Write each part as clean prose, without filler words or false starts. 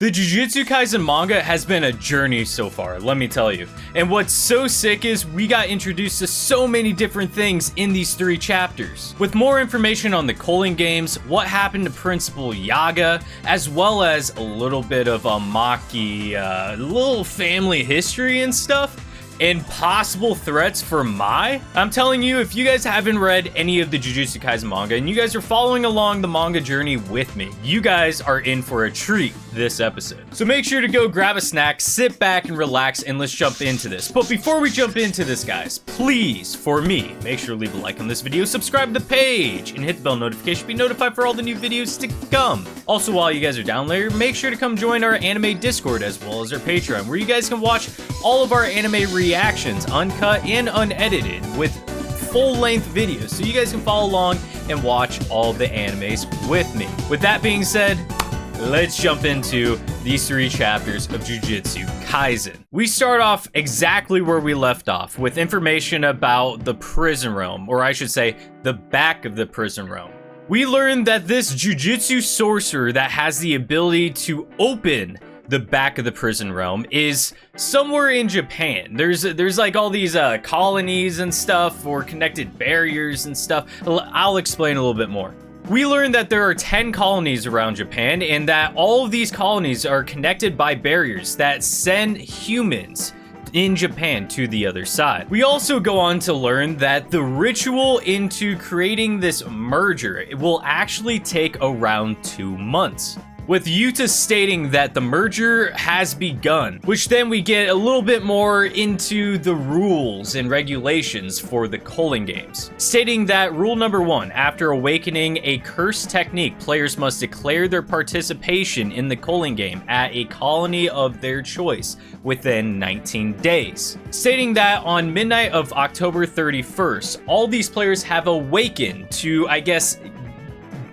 The Jujutsu Kaisen manga has been a journey so far, let me tell you. And what's so sick is we got introduced to so many different things in these 3 chapters. With more information on the Culling Games, what happened to Principal Yaga, as well as a little bit of a Maki, little family history and stuff. And possible threats for Mai. I'm telling you, if you guys haven't read any of the Jujutsu Kaisen manga and you guys are following along the manga journey with me, you guys are in for a treat this episode. So make sure to go grab a snack, sit back and relax, and let's jump into this. But before we jump into this, guys, please, for me, make sure to leave a like on this video, subscribe to the page, and hit the bell notification to be notified for all the new videos to come. Also, while you guys are down there, make sure to come join our anime Discord as well as our Patreon, where you guys can watch all of our anime reactions, uncut and unedited, with full-length videos, so you guys can follow along and watch all the animes with me. With that being said, let's jump into these 3 chapters of Jujutsu Kaisen. We start off exactly where we left off, with information about the prison realm, or I should say, the back of the prison realm. We learn that this Jujutsu sorcerer that has the ability to open the back of the prison realm is somewhere in Japan. There's like all these colonies and stuff, or connected barriers and stuff. I'll explain a little bit more. We learned that there are 10 colonies around Japan, and that all of these colonies are connected by barriers that send humans in Japan to the other side. We also go on to learn that the ritual into creating this merger will actually take around 2 months, with Yuta stating that the merger has begun, which then we get a little bit more into the rules and regulations for the Culling Games, stating that rule number 1, after awakening a curse technique, players must declare their participation in the Culling Game at a colony of their choice within 19 days, stating that on midnight of October 31st, all these players have awakened to, I guess,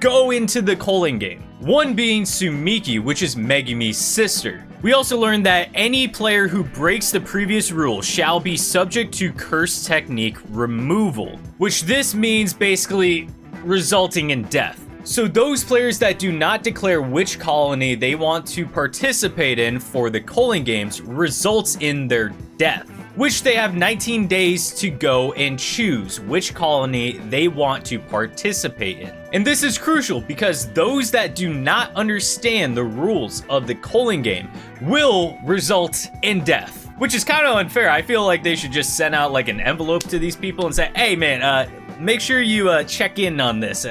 go into the Culling Game. One being Sumiki, which is Megumi's sister. We also learned that any player who breaks the previous rule shall be subject to curse technique removal, which this means basically resulting in death. So those players that do not declare which colony they want to participate in for the Culling Games results in their death, which they have 19 days to go and choose which colony they want to participate in. And this is crucial because those that do not understand the rules of the Culling Game will result in death, which is kind of unfair. I feel like they should just send out like an envelope to these people and say, hey man, make sure you check in on this.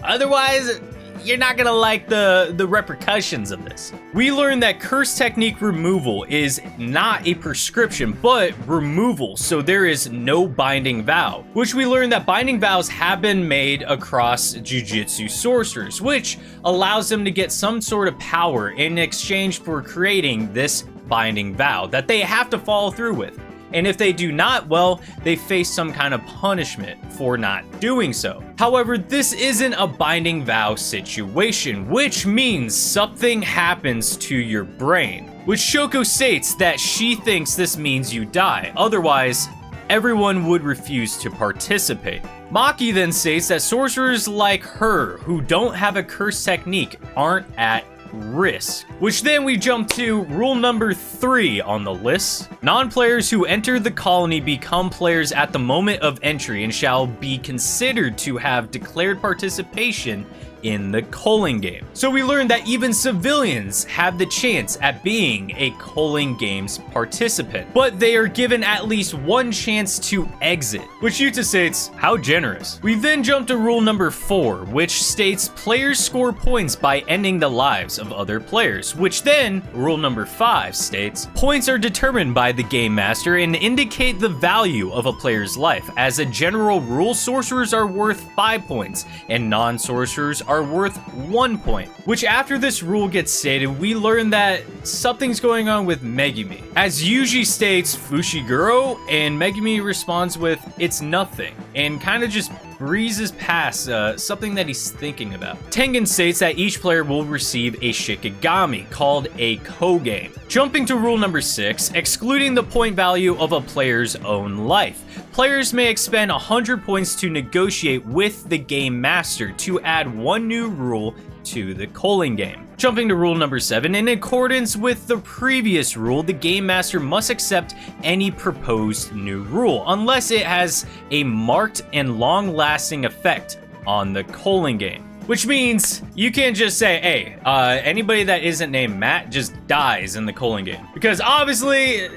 Otherwise, you're not gonna like the repercussions of this. We learned that curse technique removal is not a prescription, but removal, so there is no binding vow, which we learned that binding vows have been made across Jujutsu sorcerers, which allows them to get some sort of power in exchange for creating this binding vow that they have to follow through with. And if they do not, well, they face some kind of punishment for not doing so. However, this isn't a binding vow situation, which means something happens to your brain, which Shoko states that she thinks this means you die. Otherwise, everyone would refuse to participate. Maki then states that sorcerers like her who don't have a curse technique aren't at risk, which then we jump to rule number 3 on the list. Non-players who enter the colony become players at the moment of entry and shall be considered to have declared participation in the Culling Game. So we learned that even civilians have the chance at being a Culling Games participant, but they are given at least 1 chance to exit, which Yuta states, how generous. We then jump to rule number 4, which states players score points by ending the lives of other players, which then, rule number 5 states, points are determined by the game master and indicate the value of a player's life. As a general rule, sorcerers are worth 5 points, and non-sorcerers are worth 1 point, which after this rule gets stated, we learn that something's going on with Megumi. As Yuji states Fushiguro, and Megumi responds with, it's nothing, and kind of just breezes past something that he's thinking about. Tengen states that each player will receive a Shikigami, called a Kogame. Jumping to rule number 6, excluding the point value of a player's own life. Players may expend 100 points to negotiate with the game master to add 1 new rule to the Culling Game. Jumping to rule number 7, in accordance with the previous rule, the game master must accept any proposed new rule, unless it has a marked and long-lasting effect on the Colon game. Which means you can't just say, hey, anybody that isn't named Matt just dies in the Colon game. Because obviously,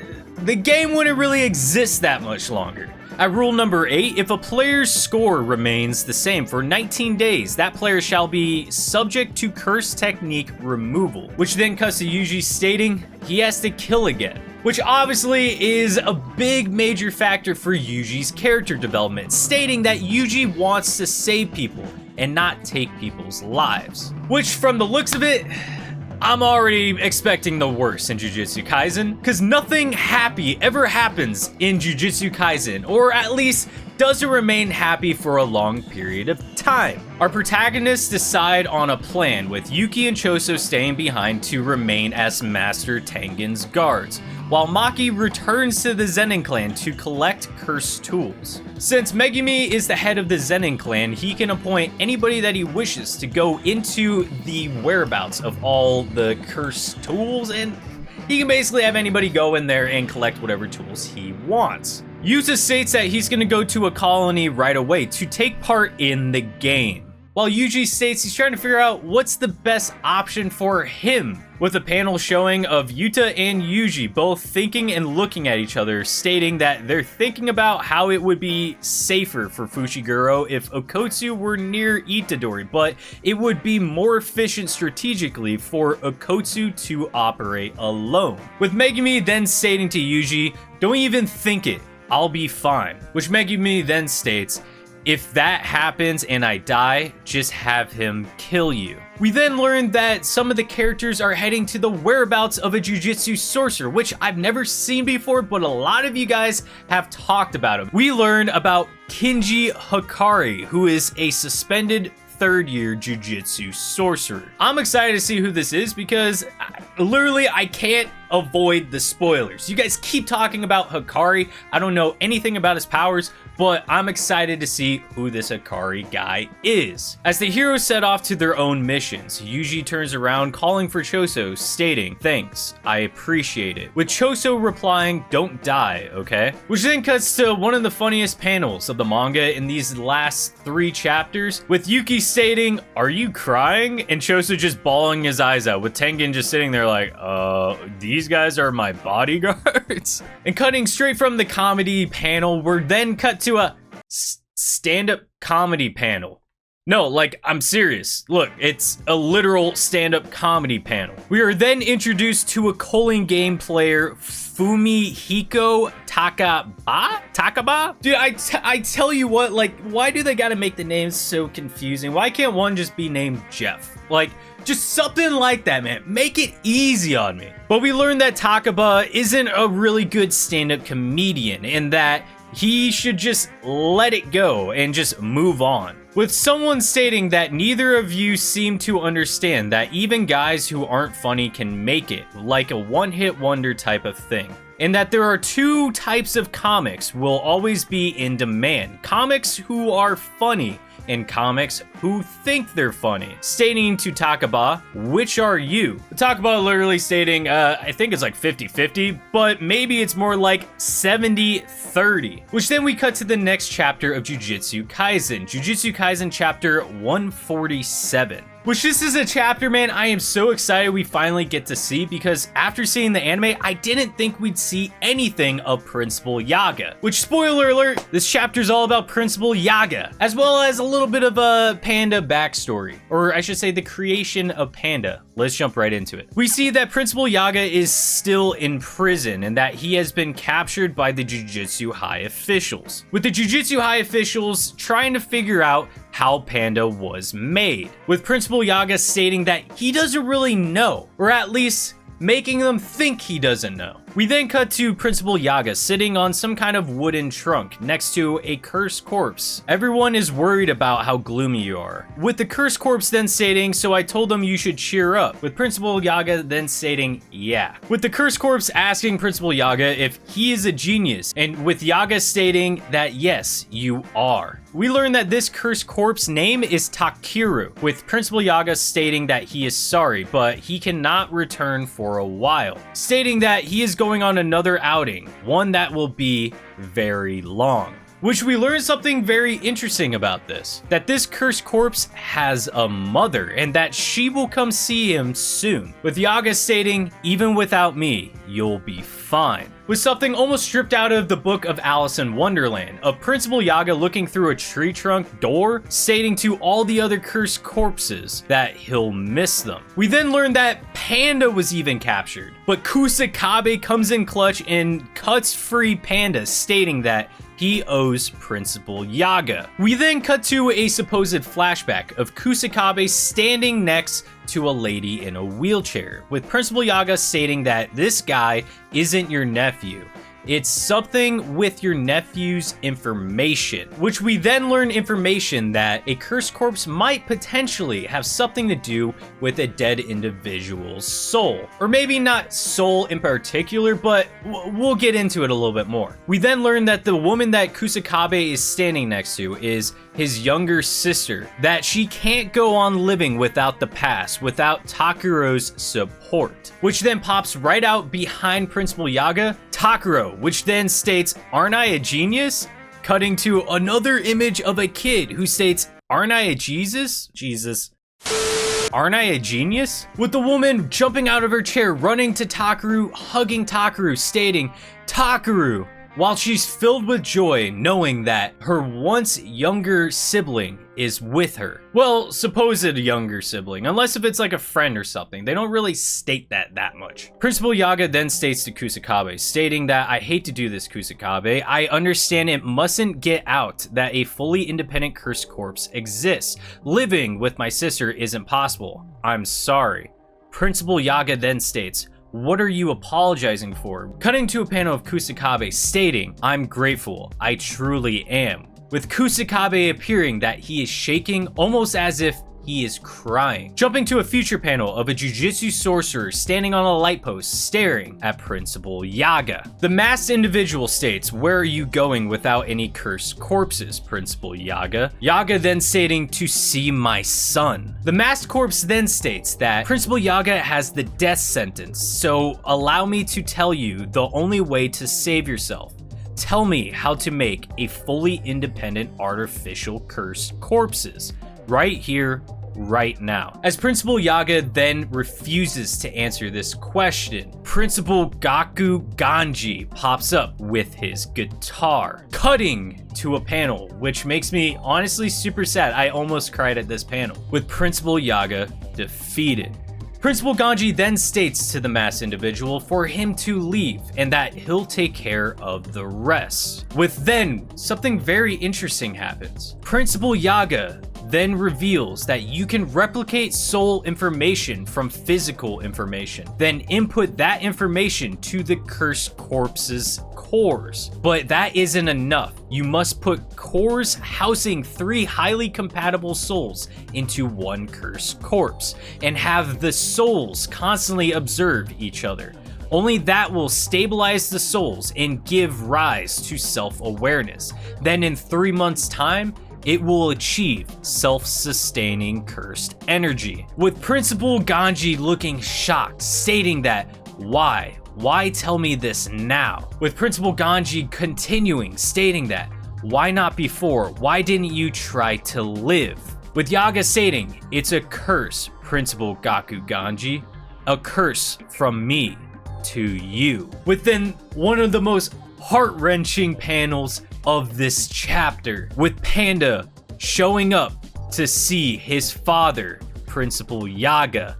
the game wouldn't really exist that much longer. At rule number 8, if a player's score remains the same for 19 days, that player shall be subject to curse technique removal, which then cuts to Yuji stating he has to kill again. Which obviously is a big major factor for Yuji's character development, stating that Yuji wants to save people and not take people's lives. Which, from the looks of it, I'm already expecting the worst in Jujutsu Kaisen, because nothing happy ever happens in Jujutsu Kaisen, or at least doesn't remain happy for a long period of time. Our protagonists decide on a plan, with Yuki and Choso staying behind to remain as Master Tengen's guards, while Maki returns to the Zenin clan to collect cursed tools. Since Megumi is the head of the Zenin clan, he can appoint anybody that he wishes to go into the whereabouts of all the cursed tools, and he can basically have anybody go in there and collect whatever tools he wants. Yuta states that he's going to go to a colony right away to take part in the game, while Yuji states he's trying to figure out what's the best option for him, with a panel showing of Yuta and Yuji both thinking and looking at each other, stating that they're thinking about how it would be safer for Fushiguro if Okotsu were near Itadori, but it would be more efficient strategically for Okotsu to operate alone. With Megumi then stating to Yuji, "Don't even think it, I'll be fine," which Megumi then states, "If that happens and I die, just have him kill you." We then learned that some of the characters are heading to the whereabouts of a Jujutsu sorcerer, which I've never seen before, but a lot of you guys have talked about him. We learned about Kinji Hikari, who is a suspended third-year Jujutsu sorcerer. I'm excited to see who this is because literally I can't avoid the spoilers. You guys keep talking about Hikari. I don't know anything about his powers, but I'm excited to see who this Hikari guy is. As the heroes set off to their own missions, Yuji turns around calling for Choso, stating, "Thanks, I appreciate it," with Choso replying, "Don't die, okay?" Which then cuts to one of the funniest panels of the manga in these last 3 chapters, with Yuki stating, "Are you crying?" and Choso just bawling his eyes out, with Tengen just sitting there like, these guys are my bodyguards? And cutting straight from the comedy panel, we're then cut to a stand-up comedy panel. No, like, I'm serious. Look, it's a literal stand-up comedy panel. We are then introduced to a Colon game player, Fumihiko Takaba? Dude, I tell you what, like, why do they gotta make the names so confusing? Why can't one just be named Jeff? Like, just something like that, man. Make it easy on me. But we learned that Takaba isn't a really good stand-up comedian, and that he should just let it go and just move on. With someone stating that neither of you seem to understand that even guys who aren't funny can make it, like a one-hit wonder type of thing. And that there are 2 types of comics will always be in demand. Comics who are funny, and comics who think they're funny. Stating to Takaba, "Which are you?" Takaba literally stating, I think it's like 50-50, but maybe it's more like 70-30. Which then we cut to the next chapter of Jujutsu Kaisen. Jujutsu Kaisen chapter 147. Which this is a chapter, man, I am so excited we finally get to see, because after seeing the anime, I didn't think we'd see anything of Principal Yaga. Which, spoiler alert, this chapter is all about Principal Yaga, as well as a little bit of a Panda backstory. Or I should say the creation of Panda. Let's jump right into it. We see that Principal Yaga is still in prison, and that he has been captured by the Jujutsu High officials. With the Jujutsu High officials trying to figure out how Panda was made, with Principal Yaga stating that he doesn't really know, or at least making them think he doesn't know. We then cut to Principal Yaga sitting on some kind of wooden trunk next to a cursed corpse. Everyone is worried about how gloomy you are, with the cursed corpse then stating, "So I told them you should cheer up," with Principal Yaga then stating, "Yeah," with the cursed corpse asking Principal Yaga if he is a genius, and with Yaga stating that yes, you are. We learn that this cursed corpse name is Takiru, with Principal Yaga stating that he is sorry, but he cannot return for a while, stating that he is going on another outing, one that will be very long. Which we learn something very interesting about this, that this cursed corpse has a mother and that she will come see him soon, with Yaga stating, "Even without me, you'll be fine." With something almost stripped out of the book of Alice in Wonderland, of Principal Yaga looking through a tree trunk door, stating to all the other cursed corpses that he'll miss them. We then learn that Panda was even captured, but Kusakabe comes in clutch and cuts free Panda, stating that he owes Principal Yaga. We then cut to a supposed flashback of Kusakabe standing next to a lady in a wheelchair, with Principal Yaga stating that this guy isn't your nephew. It's something with your nephew's information, which we then learn information that a cursed corpse might potentially have something to do with a dead individual's soul. Or maybe not soul in particular, but we'll get into it a little bit more. We then learn that the woman that Kusakabe is standing next to is his younger sister, that she can't go on living without the past, without Takuro's support, which then pops right out behind Principal Yaga, Takuro, which then states, "Aren't I a genius?" Cutting to another image of a kid who states, "Aren't I a Jesus? Aren't I a genius?" With the woman jumping out of her chair, running to Takuru, hugging Takuru, stating, "Takuru," while she's filled with joy knowing that her once younger sibling is with her. Well, supposed younger sibling, unless if it's like a friend or something. They don't really state that much. Principal Yaga then states to Kusakabe, stating that, "I hate to do this, Kusakabe. I understand it mustn't get out that a fully independent cursed corpse exists. Living with my sister isn't possible. I'm sorry." Principal Yaga then states, "What are you apologizing for?" Cutting to a panel of Kusakabe stating, "I'm grateful, I truly am," with Kusakabe appearing that he is shaking almost as if he is crying. Jumping to a future panel of a Jujutsu sorcerer standing on a light post staring at Principal Yaga. The masked individual states, "Where are you going without any cursed corpses, Principal Yaga?" Yaga then stating, "To see my son." The masked corpse then states that Principal Yaga has the death sentence, so allow me to tell you the only way to save yourself. Tell me how to make a fully independent artificial cursed corpses. Right here, right now. As Principal Yaga then refuses to answer this question, Principal Gaku Ganji pops up with his guitar, cutting to a panel, which makes me honestly super sad. I almost cried at this panel, with Principal Yaga defeated. Principal Ganji then states to the masked individual for him to leave and that he'll take care of the rest. With then, something very interesting happens. Principal Yaga then reveals that you can replicate soul information from physical information, then input that information to the cursed corpse's cores. But that isn't enough. You must put cores housing 3 highly compatible souls into one cursed corpse, and have the souls constantly observe each other. Only that will stabilize the souls and give rise to self-awareness. Then in 3 months' time, it will achieve self-sustaining cursed energy. With Principal Ganji looking shocked, stating that, "Why? Why tell me this now?" With Principal Ganji continuing, stating that, "Why not before? Why didn't you try to live?" With Yaga stating, "It's a curse, Principal Gaku Ganji. A curse from me to you." Within one of the most heart-wrenching panels of this chapter, with Panda showing up to see his father, Principal Yaga,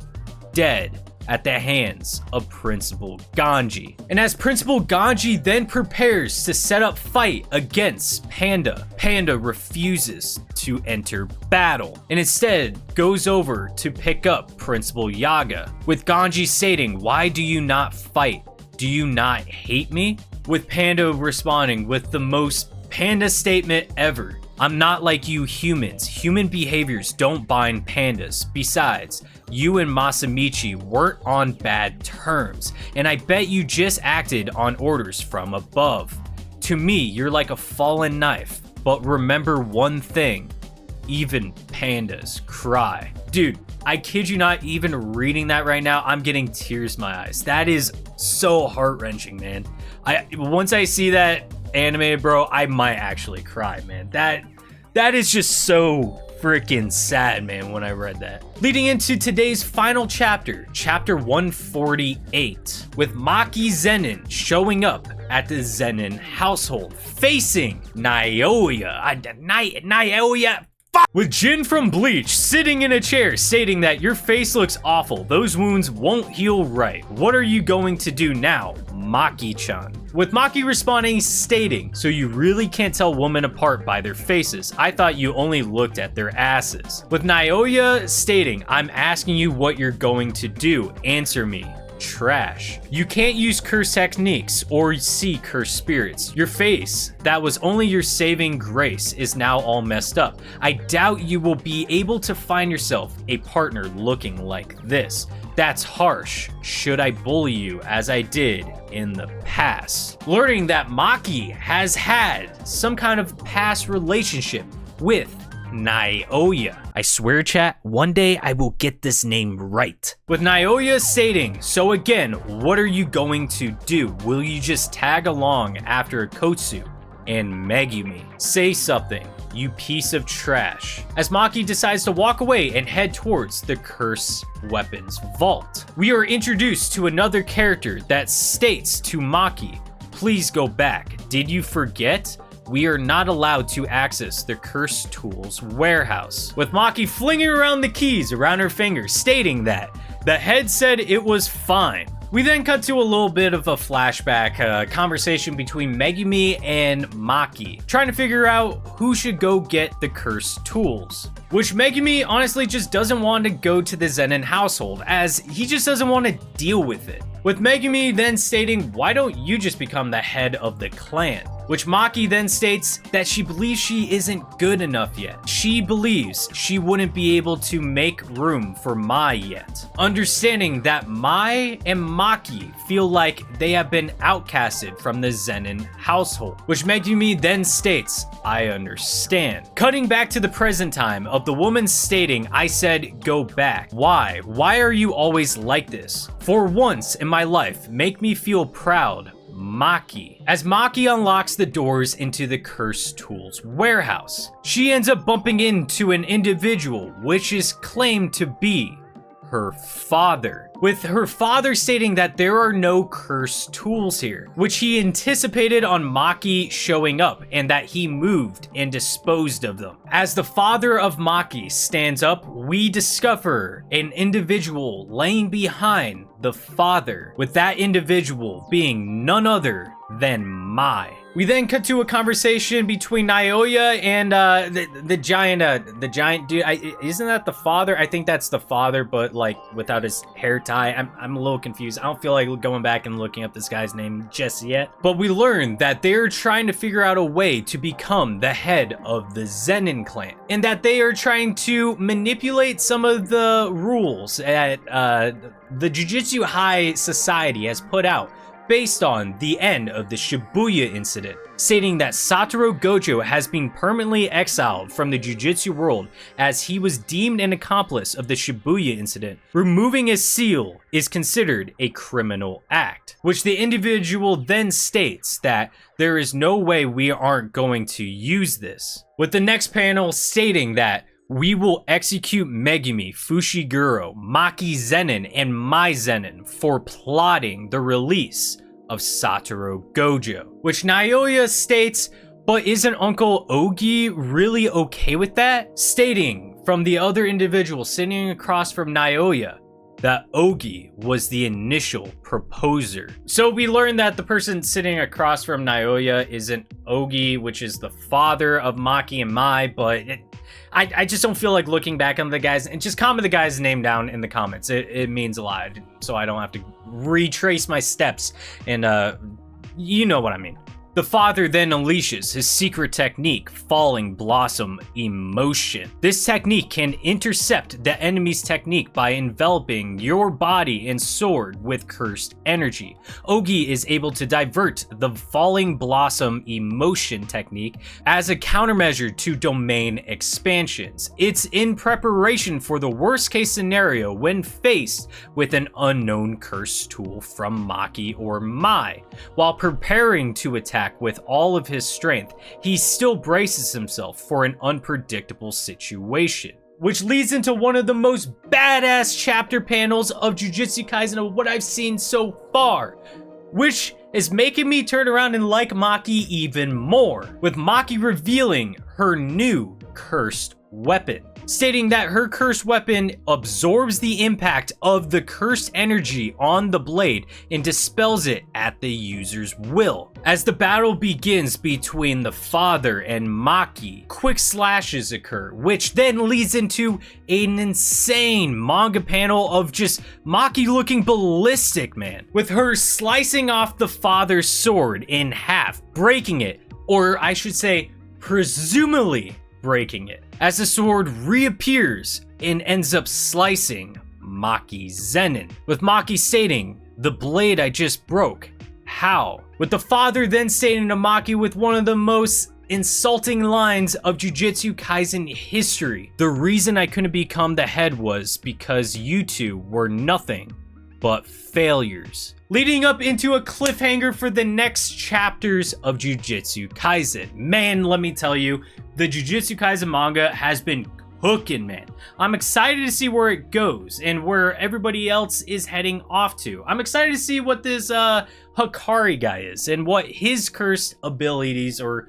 dead at the hands of Principal Ganji. And as Principal Ganji then prepares to set up fight against Panda, Panda refuses to enter battle and instead goes over to pick up Principal Yaga, with Ganji stating, "Why do you not fight? do you not hate me? With Panda responding with the most Panda statement ever. I'm not like you humans. Human behaviors don't bind pandas. Besides, you and Masamichi weren't on bad terms, and I bet you just acted on orders from above. To me, you're like a fallen knife, but remember one thing, even pandas cry. Dude, I kid you not, even reading that right now, I'm getting tears in my eyes. That is so heart-wrenching, man. Once I see that animated, bro, I might actually cry, man. That is just so freaking sad, man, when I read that. Leading into today's final chapter, chapter 148, with Maki Zenin showing up at the Zenin household, facing Naoya. Naoya. With Jin from Bleach sitting in a chair stating that your face looks awful, those wounds won't heal right. What are you going to do now, Maki-chan? With Maki responding stating, so you really can't tell women apart by their faces. I thought you only looked at their asses. With Naoya stating, I'm asking you what you're going to do. Answer me. Trash. You can't use curse techniques or see cursed spirits. Your face, that was only your saving grace, is now all messed up. I doubt you will be able to find yourself a partner looking like this. That's harsh. Should I bully you as I did in the past? Learning that Maki has had some kind of past relationship with Naoya. I swear, chat, one day I will get this name right. With Naoya stating, so again, what are you going to do? Will you just tag along after Kotsu and Megumi? Say something, you piece of trash. As Maki decides to walk away and head towards the curse weapons vault, we are introduced to another character that states to Maki, please go back. Did you forget? We are not allowed to access the Cursed Tools warehouse. With Maki flinging around the keys around her fingers, stating that the head said it was fine. We then cut to a little bit of a flashback conversation between Megumi and Maki, trying to figure out who should go get the Cursed Tools. Which Megumi honestly just doesn't want to go to the Zenin household, as he just doesn't want to deal with it. With Megumi then stating, why don't you just become the head of the clan? Which Maki then states that she believes she isn't good enough yet. She believes she wouldn't be able to make room for Mai yet. Understanding that Mai and Maki feel like they have been outcasted from the Zenin household. Which Megumi then states, I understand. Cutting back to the present time of the woman stating, I said go back. Why? Why are you always like this? For once in my life, make me feel proud. Maki. As Maki unlocks the doors into the Cursed Tools warehouse, she ends up bumping into an individual which is claimed to be her father, with her father stating that there are no cursed tools here, which he anticipated on Maki showing up and that he moved and disposed of them. As the father of Maki stands up, we discover an individual laying behind the father, with that individual being none other than Mai. We then cut to a conversation between Naoya and the giant dude. Isn't that the father? I think that's the father, but like without his hair tie. I'm a little confused. I don't feel like going back and looking up this guy's name just yet. But we learn that they're trying to figure out a way to become the head of the Zenin clan, and that they are trying to manipulate some of the rules that the Jujutsu High Society has put out, based on the end of the Shibuya incident, stating that Satoru Gojo has been permanently exiled from the Jujutsu world as he was deemed an accomplice of the Shibuya incident. Removing his seal is considered a criminal act, which the individual then states that there is no way we aren't going to use this. With the next panel stating that we will execute Megumi, Fushiguro, Maki Zenin, and Mai Zenin for plotting the release of Satoru Gojo. Which Naoya states, but isn't Uncle Ogi really okay with that? Stating from the other individual sitting across from Naoya, that Ogi was the initial proposer. So we learned that the person sitting across from Naoya isn't Ogi, which is the father of Maki and Mai, but I just don't feel like looking back on the guys, and just comment the guy's name down in the comments. It means a lot, so I don't have to retrace my steps, and you know what I mean. The father then unleashes his secret technique, Falling Blossom Emotion. This technique can intercept the enemy's technique by enveloping your body and sword with cursed energy. Ogi is able to divert the Falling Blossom Emotion technique as a countermeasure to domain expansions. It's in preparation for the worst case scenario when faced with an unknown curse tool from Maki or Mai. While preparing to attack with all of his strength, he still braces himself for an unpredictable situation. Which leads into one of the most badass chapter panels of Jujutsu Kaisen of what I've seen so far, which is making me turn around and like Maki even more, with Maki revealing her new cursed weapon, stating that her cursed weapon absorbs the impact of the cursed energy on the blade and dispels it at the user's will. As the battle begins between the father and Maki, quick slashes occur, which then leads into an insane manga panel of just Maki looking ballistic, man, with her slicing off the father's sword in half, breaking it, or I should say, presumably breaking it, as the sword reappears and ends up slicing Maki's Zenin, with Maki stating, "The blade I just broke. How?" With the father then stating to Maki with one of the most insulting lines of Jujutsu Kaisen history, "The reason I couldn't become the head was because you two were nothing but failures." Leading up into a cliffhanger for the next chapters of Jujutsu Kaisen. Man, let me tell you, the Jujutsu Kaisen manga has been cooking, man. I'm excited to see where it goes and where everybody else is heading off to. I'm excited to see what this Hikari guy is and what his cursed abilities or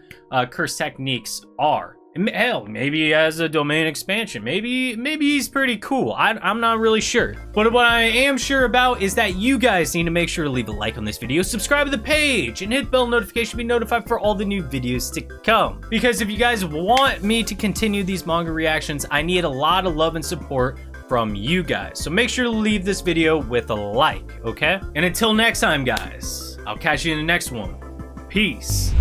cursed techniques are. Hell, maybe he has a domain expansion. Maybe he's pretty cool. I'm not really sure. But what I am sure about is that you guys need to make sure to leave a like on this video, subscribe to the page, and hit bell notification to be notified for all the new videos to come. Because if you guys want me to continue these manga reactions, I need a lot of love and support from you guys. So make sure to leave this video with a like, okay? And until next time, guys, I'll catch you in the next one. Peace.